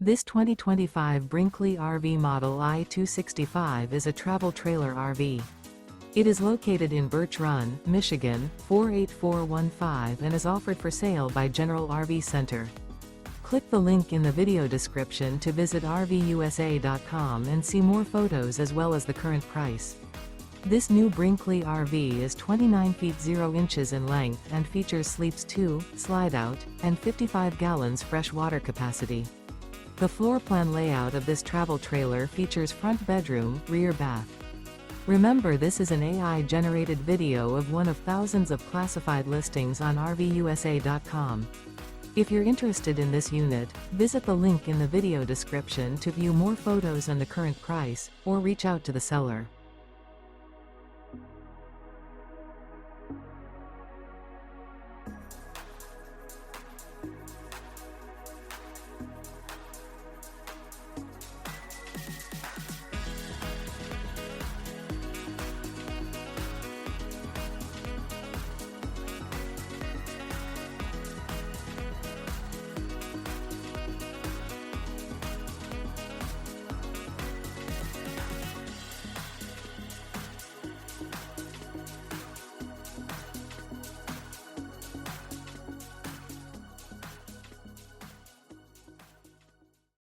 This 2025 Brinkley RV Model I 265 is a travel trailer RV. It is located in Birch Run, Michigan, 48415 and is offered for sale by General RV Center. Click the link in the video description to visit RVUSA.com and see more photos as well as the current price. This new Brinkley RV is 29 feet 0 inches in length and features sleeps 2, Slideout, and 55 gallons fresh water capacity. The floor plan layout of this travel trailer features front bedroom, rear bath. Remember, this is an AI-generated video of one of thousands of classified listings on RVUSA.com. If you're interested in this unit, visit the link in the video description to view more photos and the current price, or reach out to the seller.